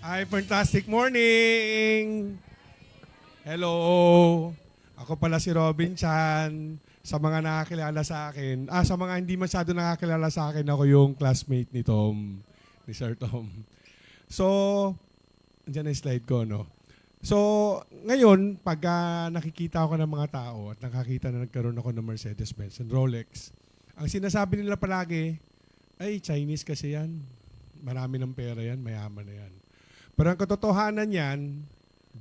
Hi, fantastic morning! Hello! Ako pala si Robin Chan. Sa mga nakakilala sa akin, sa mga hindi masyado nakakilala sa akin, ako yung classmate ni Tom, ni Sir Tom. So, andyan na yung slide ko, no? So, ngayon, pag nakikita ako ng mga tao at nakakita na nagkaroon ako ng Mercedes-Benz and Rolex, ang sinasabi nila palagi, ay, Chinese kasi yan. Marami ng pera yan, mayaman na yan. Pero ang katotohanan niyan,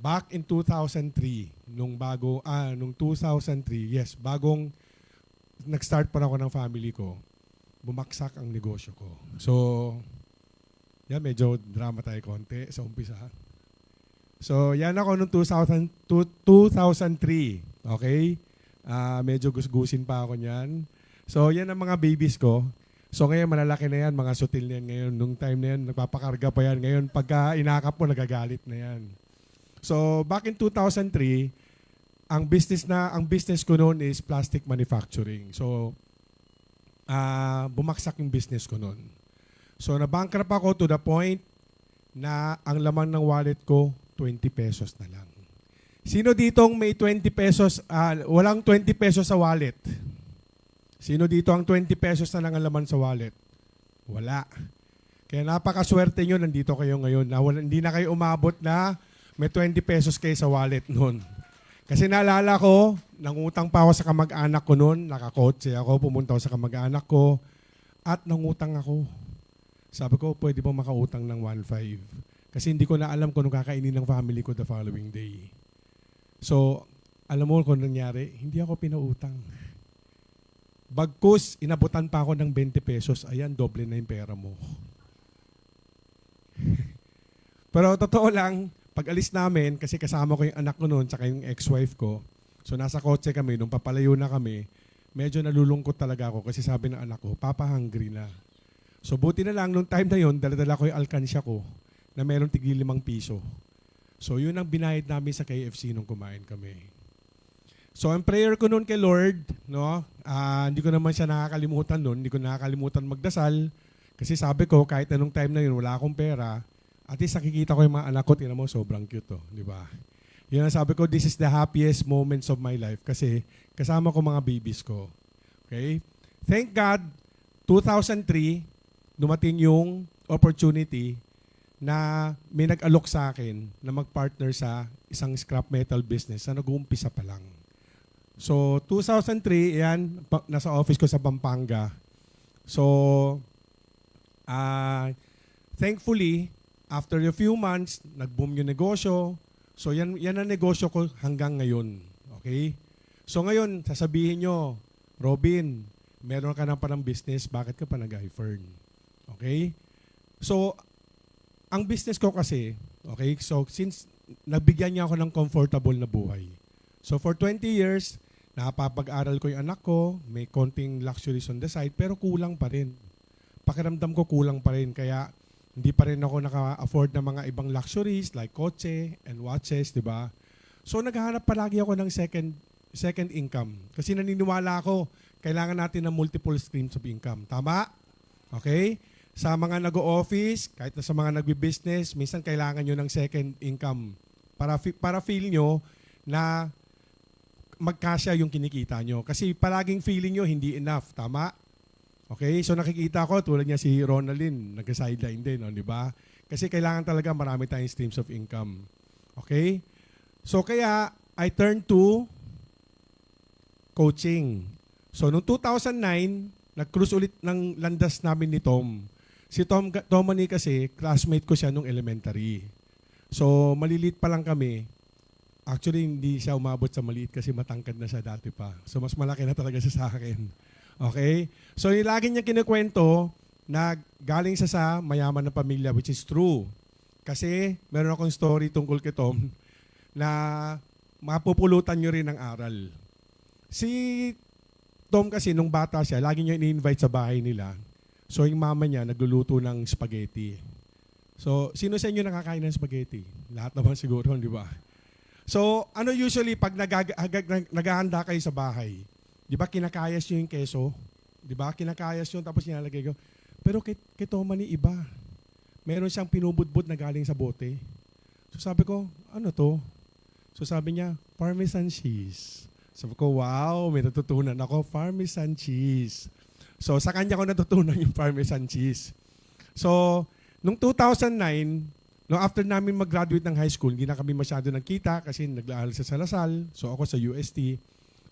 back in 2003, nung 2003, yes, bagong nag-start pa ako ng family ko, bumaksak ang negosyo ko. So, yan, medyo drama tayo konti sa umpisa. So, yan ako nung 2003, okay? Medyo gusgusin pa ako niyan. So, yan ang mga babies ko. So ngayon malalaki na yan, mga sutil na yan ngayon. Nung time na yan, nagpapakarga pa yan. Ngayon pagka inakap mo, nagagalit na yan. So back in 2003, ang business ko noon is plastic manufacturing. So bumagsak yung business ko noon. So na-bankrupt ako to the point na ang laman ng wallet ko, 20 pesos na lang. Sino ditong may 20 pesos, walang 20 pesos sa wallet? Sino dito ang 20 pesos na lang ang laman sa wallet? Wala. Kaya napakaswerte nyo, nandito kayo ngayon. Hindi na kayo umabot na may 20 pesos kayo sa wallet noon. Kasi naalala ko, nangutang pa ako sa kamag-anak ko noon, nakakotse ako, pumunta ako sa kamag-anak ko, at nangutang ako. Sabi ko, pwede ba makautang ng 1.5? Kasi hindi ko na alam kung anong kakainin ng family ko the following day. So, alam mo kung nangyari? Hindi ako pinautang. Bagkus, inabutan pa ako ng 20 pesos. Ayan, doble na yung pera mo. Pero totoo lang, pag alis namin, kasi kasama ko yung anak ko noon, tsaka yung ex-wife ko, so nasa kotse kami, nung papalayo na kami, medyo nalulungkot talaga ako kasi sabi ng anak ko, Papa, hungry na. So buti na lang, nung time na yun, daladala ko yung alkansya ko na meron tigli 5 piso. So yun ang binayad namin sa KFC nung kumain kami. So ang prayer ko noon kay Lord, no, hindi ko naman siya nakakalimutan noon, hindi ko nakakalimutan magdasal. Kasi sabi ko, kahit anong time na yun, wala akong pera, at least nakikita ko yung mga anak ko, tinan mo, sobrang cute to, di ba? Yun ang sabi ko, this is the happiest moments of my life kasi kasama ko mga babies ko. Okay? Thank God, 2003, dumating yung opportunity na may nag-alok sa akin na mag-partner sa isang scrap metal business na nag-uumpisa pa lang. So, 2003, yan, nasa office ko sa Pampanga. So, thankfully, after a few months, nag-boom yung negosyo. So, yan ang negosyo ko hanggang ngayon. Okay? So, ngayon, sasabihin nyo, Robin, meron ka na parang business, bakit ka pa nag-iFern? Okay? So, ang business ko kasi, okay, so since nabigyan niya ako ng comfortable na buhay. So, for 20 years, napapag-aral ko yung anak ko, may konting luxuries on the side, pero kulang pa rin. Pakiramdam ko kulang pa rin, kaya hindi pa rin ako naka-afford ng mga ibang luxuries like kotse and watches, di ba? So naghahanap palagi ako ng second income. Kasi naniniwala ako, kailangan natin ng multiple streams of income. Tama? Okay? Sa mga nag-o-office, kahit na sa mga nagbi-business, minsan kailangan nyo ng second income para feel nyo na magkasya yung kinikita nyo. Kasi palaging feeling nyo hindi enough. Tama? Okay? So nakikita ko, tulad niya si Ronaldin, nag-sideline din, no, di ba? Kasi kailangan talaga marami tayong streams of income. Okay? So kaya, I turned to coaching. So noong 2009, nag-cruise ulit ng landas namin ni Tom. Si Tomani kasi, classmate ko siya nung elementary. So malilit pa lang kami. Actually, hindi siya umabot sa maliit kasi matangkad na siya dati pa. So mas malaki na talaga siya sa akin. Okay? So yung lagi niya kinikwento na galing siya sa mayaman na pamilya, which is true. Kasi meron akong story tungkol kay Tom na mapupulutan nyo rin ng aral. Si Tom kasi nung bata siya, lagi niya ini-invite sa bahay nila. So yung mama niya nagluluto ng spaghetti. So sino sa inyo nakakain ng spaghetti? Lahat naman siguro, di ba? So ano usually pag naghahanda kayo sa bahay, di ba kinakayas nyo yung keso? Di ba? Kinakayas nyo tapos nilalagay ko. Pero kay Tomani iba. meron siyang pinubudbud na galing sa bote. So sabi ko, ano to? So sabi niya, Parmesan cheese. Sabi ko, wow, may natutunan ako, Parmesan cheese. So sa kanya ko natutunan yung Parmesan cheese. So, nung 2009, no, after namin mag-graduate ng high school, hindi na kami masyado nagkita kasi nag-aaral sa Salasal. So ako sa UST.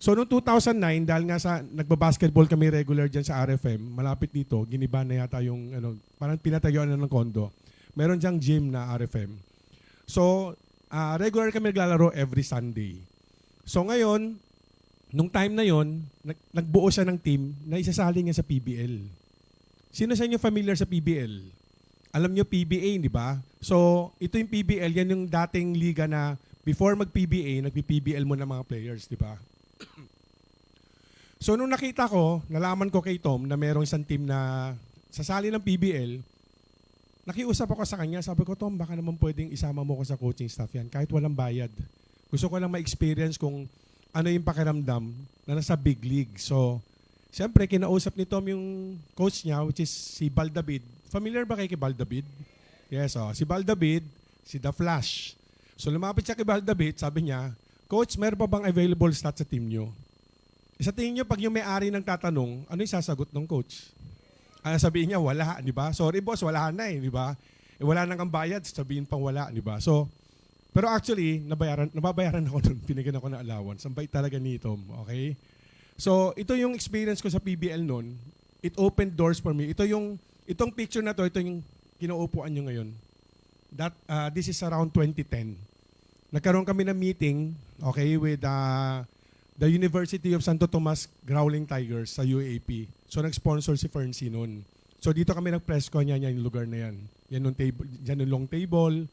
So noong 2009, dahil nga sa nagbabasketball kami regular dyan sa RFM, malapit dito, giniba na yata yung, parang pinatayuan na ng kondo. Meron dyang gym na RFM. So, regular kami naglalaro every Sunday. So ngayon, nung time na yon, nagbuo siya ng team na isasali niya sa PBL. Sino sa inyo familiar sa PBL? Alam nyo PBA, di ba? So, ito yung PBL, yan yung dating liga na before mag-PBA, nagpi-PBL mo ng mga players, di ba? So, nung nakita ko, nalaman ko kay Tom na merong isang team na sasali ng PBL, nakiusap ako sa kanya, sabi ko, Tom, baka naman pwedeng isama mo ko sa coaching staff yan, kahit walang bayad. Gusto ko lang ma-experience kung ano yung pakiramdam na nasa big league. So, siyempre, kinausap ni Tom yung coach niya, which is si Bal David. Familiar ba kay Bal David? Yes, si Bal David, si The Flash. So lumapit siya kay Bal David, sabi niya, Coach, meron pa bang available slot sa team niyo? Sa tingin niyo, pag yung may-ari nang tatanong, ano yung sasagot ng coach? Sabihin niya, wala, di ba? Sorry boss, wala na di ba? Wala nang ang bayad, sabihin pang wala, di ba? So, pero actually, nababayaran ako nun, pinigyan ako ng allowance. Ang bait talaga ni Tom, okay? So, ito yung experience ko sa PBL noon. It opened doors for me. Itong picture na to, ito yung kinuupuan nyo ngayon. This is around 2010. Nagkaroon kami ng meeting, okay, with the University of Santo Tomas Growling Tigers sa UAP. So, nag-sponsor si Ferncy noon. So, dito kami nag-press con niya yung lugar na yan. Yan yung long table.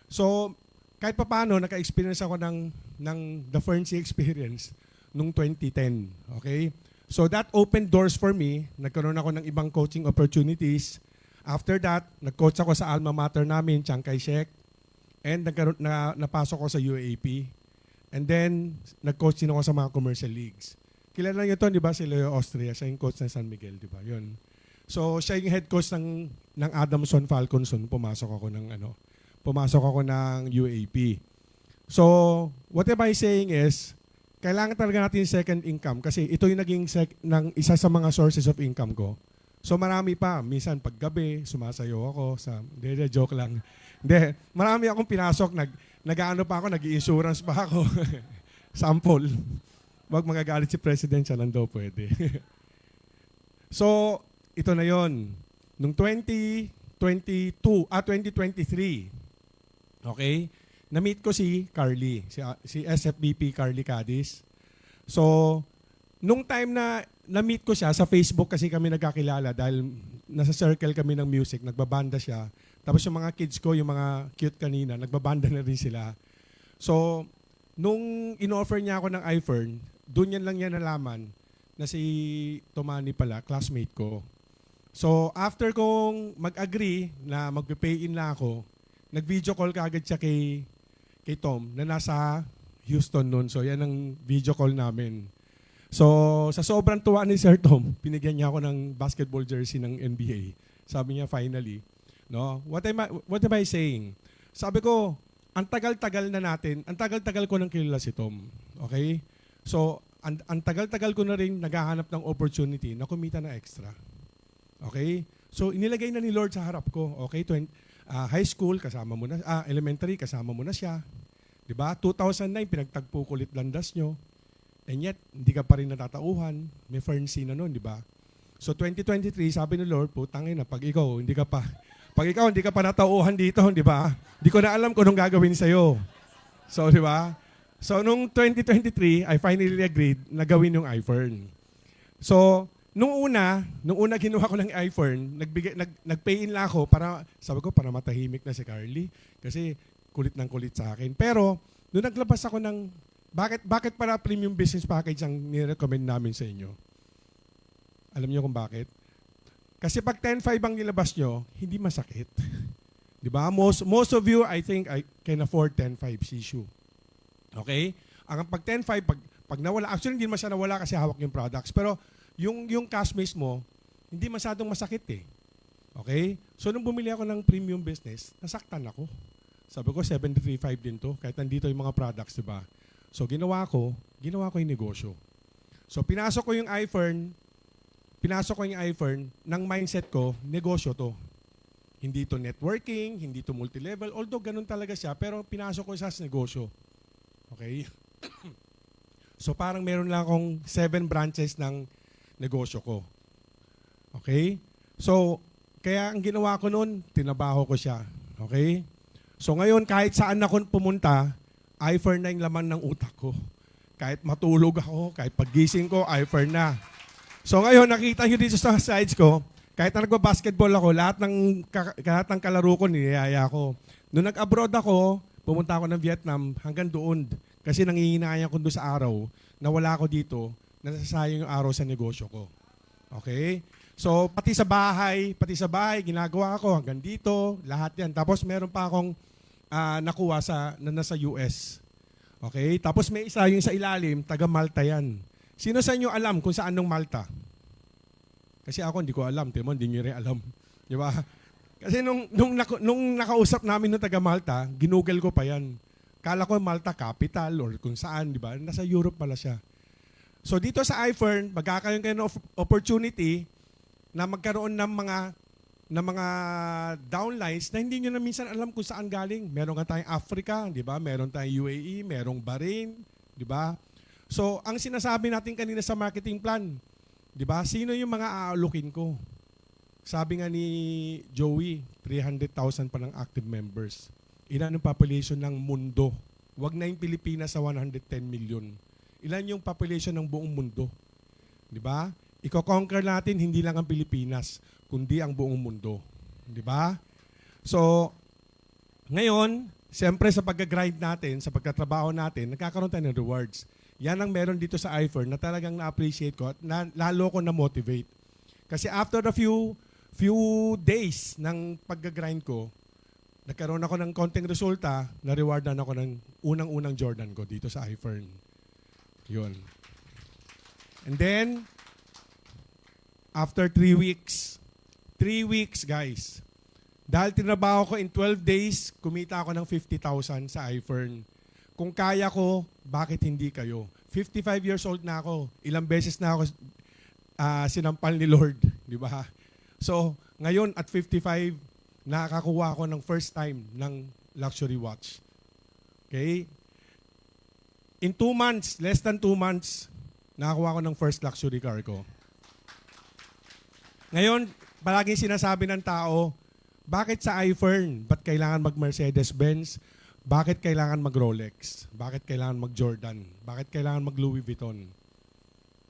So, kahit pa paano, naka-experience ako ng the Ferncy experience nung 2010. Okay? So that opened doors for me. Nagkaroon ako ng ibang coaching opportunities. After that, nag-coach ako sa alma mater namin, Chiang Kai-shek. And napasok ko sa UAP. And then, nag-coach din ako sa mga commercial leagues. Kilala niyo ito, di ba? Si Leo Austria. Siya yung coach ng San Miguel, di ba? Yun. So, siya yung head coach ng Adamson Falconson. Pumasok ako ng UAP. So, what am I saying is, kailangan talaga natin yung second income kasi ito yung naging isa sa mga sources of income ko. So marami pa. Minsan paggabi, sumasayo ako. Joke lang. Marami akong pinasok. Nag-ano pa ako, nag-i-insurance pa ako. Sample. Wag magagalit si President, siya lang daw pwede. So, ito na yon. Nung 2023, okay, na-meet ko si Carly, si SFBP Carly Cadiz. So, nung time na na-meet ko siya, sa Facebook kasi kami nagkakilala dahil nasa circle kami ng music, nagbabanda siya. Tapos yung mga kids ko, yung mga cute kanina, nagbabanda na rin sila. So, nung in-offer niya ako ng iFern, doon yan lang niya nalaman na si Tomani pala, classmate ko. So, after kong mag-agree na mag-pay in na ako, nag-video call kaagad siya kay Tom na nasa Houston noon. So, yan ang video call namin. So, sa sobrang tuwa ni Sir Tom, pinigyan niya ako ng basketball jersey ng NBA. Sabi niya, finally. No? What am I saying? Sabi ko, ang tagal-tagal ko nang kilala si Tom. Okay? So, ang tagal-tagal ko na rin naghahanap ng opportunity na kumita na extra. Okay? So, inilagay na ni Lord sa harap ko. Okay? High school, kasama mo na, elementary, kasama mo na siya. Diba? 2009, pinagtagpo ko ulit landas nyo. And yet, hindi ka pa rin natatauhan. May Ferncy na noon, diba? So, 2023, sabi ni Lord, putangin na, pag ikaw hindi ka pa natauhan dito, diba? Hindi ko na alam kung anong gagawin sa'yo. So, diba? So, nung 2023, I finally agreed na gawin yung iFern. So, nung una ginawa ko ng iFern, nag-pay in lang ako sabi ko, para matahimik na si Carly. Kasi kulit ng kulit sa akin. Pero, nung naglabas ako ng, bakit para premium business package ang nirecommend namin sa inyo? Alam niyo kung bakit? Kasi pag 10.5 ang nilabas nyo, hindi masakit. Diba? Most of you, I think, I can afford 10.5 issue. Okay? Ang pag 10.5, pag nawala, actually hindi naman siya nawala kasi hawak yung products. Pero, yung cash mismo, hindi masyadong masakit eh. Okay? So, nung bumili ako ng premium business, nasaktan ako. Sabi ko, 735 din to, kahit nandito yung mga products, di ba? So, ginawa ko yung negosyo. So, pinasok ko yung iFern, ng mindset ko, negosyo to. Hindi to networking, hindi to multi-level, although ganun talaga siya, pero pinasok ko siya sa negosyo. Okay? So, parang meron lang akong 7 branches ng negosyo ko. Okay? So, kaya ang ginawa ko noon, tinabaho ko siya. Okay? So ngayon, kahit saan ako pumunta, iFern na yung laman ng utak ko. Kahit matulog ako, kahit paggising ko, iFern na. So ngayon, nakita nyo dito sa slides ko, kahit na nagbabasketball ako, lahat ng kalaro ko, niyaya ko. Noong nag-abroad ako, pumunta ako ng Vietnam hanggang doon. Kasi nangihinayang ko doon sa araw na wala ako dito, nasasayang yung araw sa negosyo ko. Okay? So, pati sa bahay, ginagawa ko hanggang dito, lahat yan. Tapos meron pa akong nakuha na nasa US. Okay? Tapos may isa yung sa ilalim, taga Malta yan. Sino sa inyo alam kung saan ng Malta? Kasi ako hindi ko alam, Timon, hindi nyo rin alam. Di ba? Kasi nung nakausap namin ng taga Malta, ginugel ko pa yan. Kala ko Malta capital or kung saan, di ba? Nasa Europe pala siya. So dito sa iFern, magkakaroon kayo ng opportunity na magkaroon ng mga downlines na hindi nyo na minsan alam kung saan galing. Meron ka tayong Africa, di ba? Meron tayong UAE, merong Bahrain, di ba? So, ang sinasabi natin kanina sa marketing plan, di ba? Sino yung mga aalukin ko? Sabi nga ni Joey, 300,000 pa ng active members. Ilan ang population ng mundo? Wag na yung Pilipinas sa 110 million. Ilan yung population ng buong mundo? Di ba? Iko-conquer natin hindi lang ang Pilipinas, kundi ang buong mundo. Di ba? So, ngayon, siyempre sa pag-grind natin, sa pagtatrabaho natin, nagkakaroon tayo ng rewards. Yan ang meron dito sa iFern na talagang na-appreciate ko at lalo ko na-motivate. Kasi after a few days ng pag-grind ko, nagkaroon ako ng konting resulta, na-rewardan ako ng unang-unang Jordan ko dito sa iFern. Yun. And then, after 3 weeks guys, dahil tinabaho ko in 12 days, kumita ako ng 50,000 sa iFern. Kung kaya ko, bakit hindi kayo? 55 years old na ako. Ilang beses na ako sinampal ni Lord. Di ba? So, ngayon at 55, nakakakuha ako ng first time ng luxury watch. Okay? In 2 months, less than 2 months, nakakuha ko ng first luxury car ko. Ngayon, palaging sinasabi ng tao, bakit sa iFern? Ba't kailangan mag-Mercedes-Benz? Bakit kailangan mag-Rolex? Bakit kailangan mag-Jordan? Bakit kailangan mag-Louis Vuitton?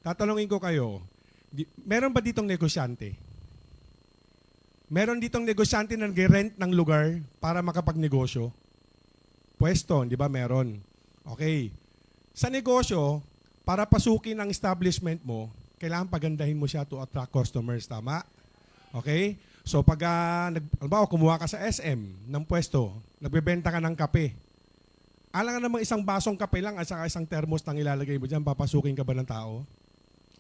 Tatanungin ko kayo, meron ba ditong negosyante? Meron ditong negosyante na nag-rent ng lugar para makapagnegosyo? Pwesto, di ba meron? Okay. Sa negosyo, para pasukin ang establishment mo, kailangan pagandahin mo siya to attract customers, tama? Okay? So pag kumuha ka sa SM ng pwesto, nagbebenta ka ng kape. Alam nga namang isang basong kape lang at saka isang thermos lang ilalagay mo dyan, papasukin ka ba ng tao?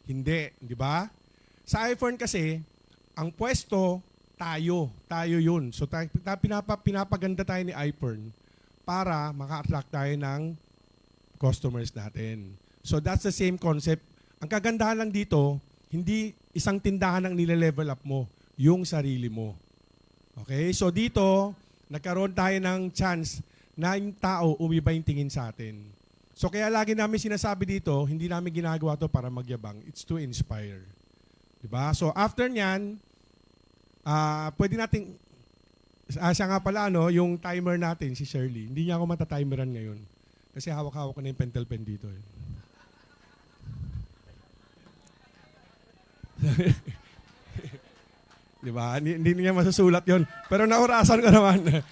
Hindi, di ba? Sa iPhone kasi, ang pwesto, tayo yun. So pinapaganda tayo ni iPhone para maka-attract tayo ng customers natin. So that's the same concept. Ang kagandahan lang dito, hindi isang tindahan ang nile-level up mo, yung sarili mo. Okay? So dito, nagkaroon tayo ng chance na yung tao umiba yung tingin sa atin. So kaya lagi namin sinasabi dito, hindi namin ginagawa to para magyabang. It's to inspire. Diba? So after nyan, pwede nating, siya nga pala, yung timer natin, si Shirley, hindi niya ako matatimeran ngayon. Kasi hawak-hawak ko na yung pentel pen dito. Di ba? Hindi niya masusulat yon. Pero naurasan ko naman.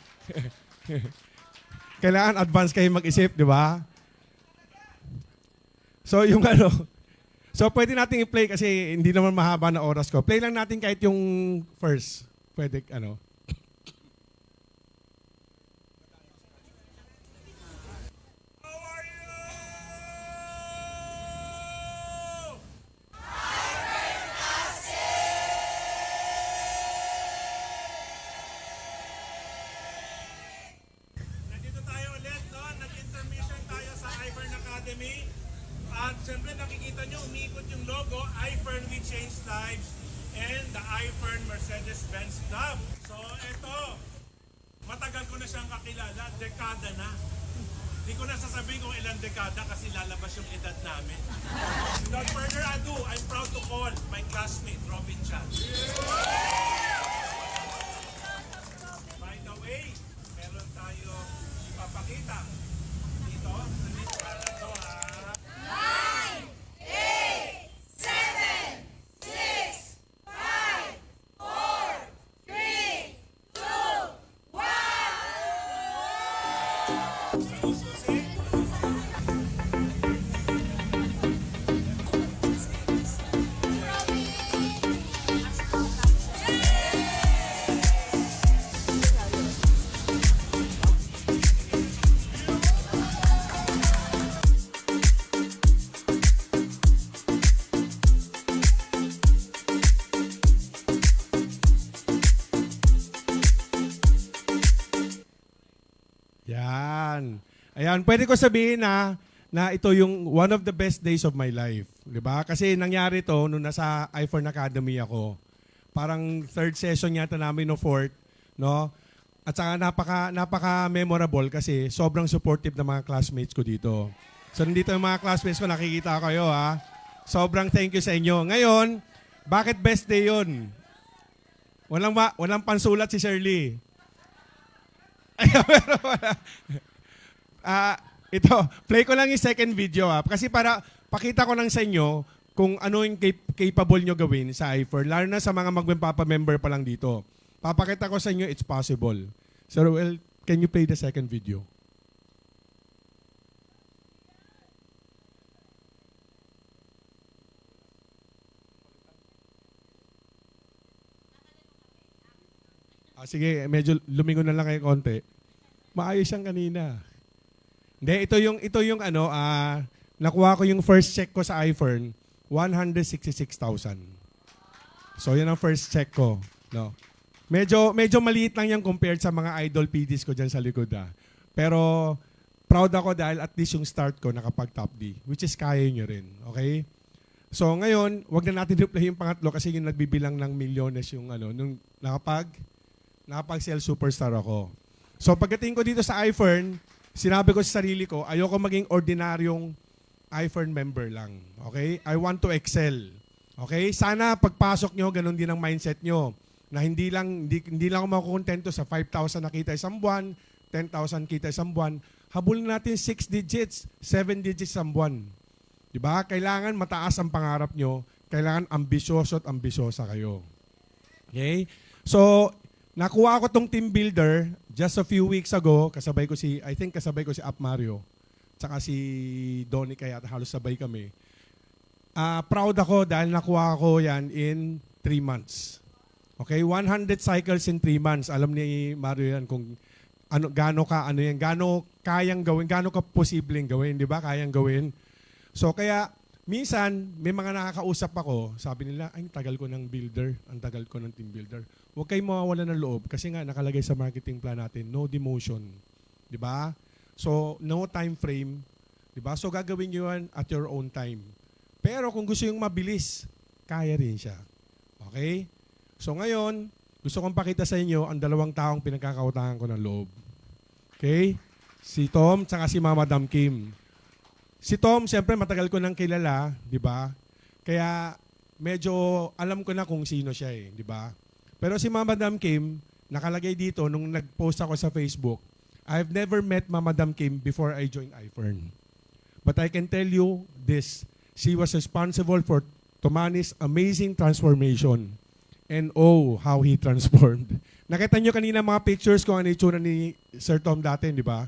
Kailangan advance kayo mag-isip, di ba? So, so pwede nating i-play kasi hindi naman mahaba na oras ko. Play lang natin kahit yung first. Pwede, Academy. At siyempre nakikita nyo, umiikot yung logo, iFern We Change Lives and the iFern Mercedes-Benz Club. So ito, matagal ko na siyang kakilala, dekada na. Hindi ko na sasabihin kung ilang dekada kasi lalabas yung edad namin. Without further ado, I'm proud to call my classmate, Robin Chan. By the way, meron tayo ipapakita. Dito, para to ha. Yan. Ayan, pwede ko sabihin na ito yung one of the best days of my life. Di ba? Kasi nangyari to nung nasa iFern Academy ako. Parang third session yata namin o fourth. No? At saka napaka-memorable kasi sobrang supportive ng mga classmates ko dito. So nandito yung mga classmates ko, nakikita ko kayo ha. Sobrang thank you sa inyo. Ngayon, bakit best day yun? Walang pansulat si Shirley. Ito, play ko lang yung second video kasi para pakita ko lang sa inyo kung ano yung capable nyo gawin sa iFern, lalo na sa mga magpapamember pa lang dito. Papakita ko sa inyo, it's possible. So, well, can you play the second video? Sige, medyo lumingon na lang kayo konti. Maayos siyang kanina. Hindi, ito yung nakuha ko yung first check ko sa iFern, 166,000. So, yan ang first check ko. No? Medyo maliit lang yan compared sa mga idol PDs ko dyan sa likod. Pero, proud ako dahil at least yung start ko nakapag top D, which is kaya nyo rin. Okay? So, ngayon, wag na natin replay yung pangatlo kasi yung nagbibilang ng milyones yung nung nakapag-sell superstar ako. So pagdating ko dito sa iFern, sinabi ko sa sarili ko, ayoko maging ordinaryong iFern member lang. Okay? I want to excel. Okay? Sana pagpasok nyo, ganun din ang mindset nyo. Na hindi lang ako makukontento sa 5,000 na kita isang buwan, 10,000 kita isang buwan. Habulin natin 6 digits, 7 digits isang buwan. Diba? Kailangan mataas ang pangarap nyo. Kailangan ambisyoso at ambisyosa kayo. Okay? So, nakuha ko tong team builder just a few weeks ago. Kasabay ko si Up Mario. Tsaka si Donnie kaya halos sabay kami. Proud ako dahil nakuha ko yan in 3 months. Okay, 100 cycles in 3 months. Alam ni Mario yan kung gaano kayang gawin, gaano ka posibleng gawin, di ba? Kayang gawin. So kaya minsan may mga nakakausap ako, sabi nila, ay tagal ko ng builder, ang tagal ko ng team builder. Huwag kayong mawawala ng loob kasi nga nakalagay sa marketing plan natin, no demotion. Di ba? So, no time frame. Di ba? So, gagawin nyo yan at your own time. Pero kung gusto yung mabilis, kaya rin siya. Okay? So, ngayon, gusto kong pakita sa inyo ang dalawang taong pinagkakautangan ko ng loob. Okay? Si Tom at si Mama Dam Kim. Si Tom, siyempre matagal ko nang kilala, di ba? Kaya medyo alam ko na kung sino siya di ba? Pero si Mama Dam Kim, nakalagay dito nung nag-post ako sa Facebook, I've never met Mama Dam Kim before I joined iFern. But I can tell you this, she was responsible for Tomani's amazing transformation. And oh, how he transformed. Nakita nyo kanina mga pictures kung ano itsura ni Sir Tom dati, di ba?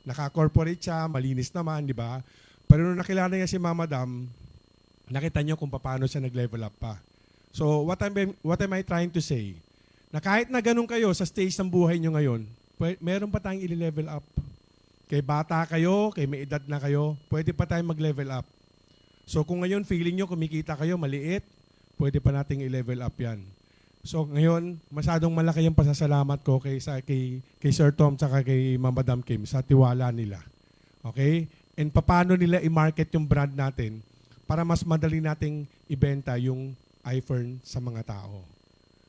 Naka-corporate siya, malinis naman, di ba? Pero nung nakilala niya si Mama Dam, nakita nyo kung paano siya nag-level up pa. So, what am I trying to say? Na kahit na ganun kayo sa stage ng buhay nyo ngayon, meron pa tayong i-level up. Kay bata kayo, kay may edad na kayo, pwede pa tayong mag-level up. So, kung ngayon feeling nyo kumikita kayo maliit, pwede pa nating i-level up yan. So, ngayon, masyadong malaki yung pasasalamat ko kay Sir Tom at kay Mama Dam Kim sa tiwala nila. Okay? and paano nila i-market yung brand natin para mas madali nating ibenta yung iFern sa mga tao.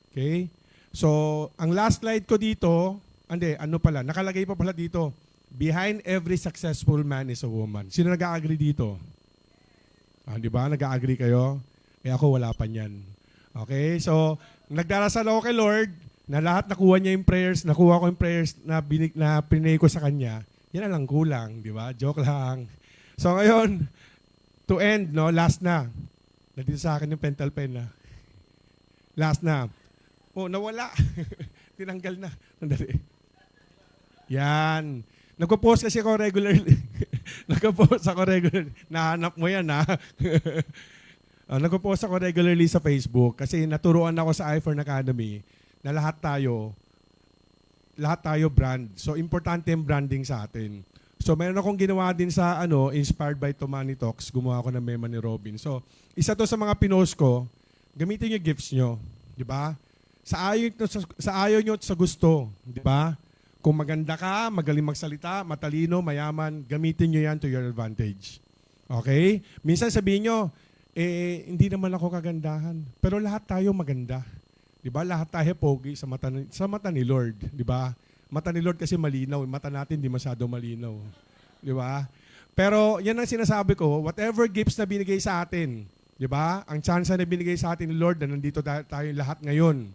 Okay? So, ang last slide ko dito, nakalagay pa pala dito, behind every successful man is a woman. Sino nag-a-agree dito? Di ba? Nag-a-agree kayo? Ako wala pa niyan. Okay? So, nagdarasal ako kay Lord na lahat nakuha niya yung prayers, nakuha ko yung prayers na pinay ko sa kanya. Yan na lang kulang, di ba? Joke lang. So, ngayon, to end, no, last na. Nandito sa akin yung pentel pen na. Last na. Nawala. Tinanggal na. Sandali. Yan. Nagpo-post kasi ako regularly. Nagpo-post ako regularly. Nahanap mo yan, ha? Nagpo-post ako regularly sa Facebook kasi naturuan ako sa iFern Academy na lahat tayo brand. So, importante yung branding sa atin. So, meron akong ginawa din sa, inspired by Tomani Talks. Gumawa ako ng mema ni Robin. So, isa to sa mga pinost ko, gamitin yung gifts nyo. Di ba? Sa ayaw nyo at sa gusto. Di ba? Kung maganda ka, magaling magsalita, matalino, mayaman, gamitin nyo yan to your advantage. Okay? Minsan sabihin nyo, hindi naman ako kagandahan. Pero lahat tayo maganda. Di ba? Lahat tayo pogi sa mata ni Lord. Di ba? Mata ni Lord kasi malinaw. Mata natin di masyado malinaw. Di ba? Pero yan ang sinasabi ko, whatever gifts na binigay sa atin, di ba? Ang chance na binigay sa atin ni Lord na nandito tayo lahat ngayon.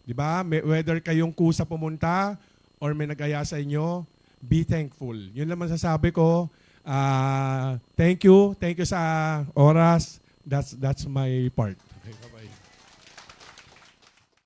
Di ba? Whether kayong kusa pumunta or may nag-aya sa inyo, be thankful. Yun lang masasabi ko. Thank you. Thank you sa oras. That's my part. Okay, bye-bye.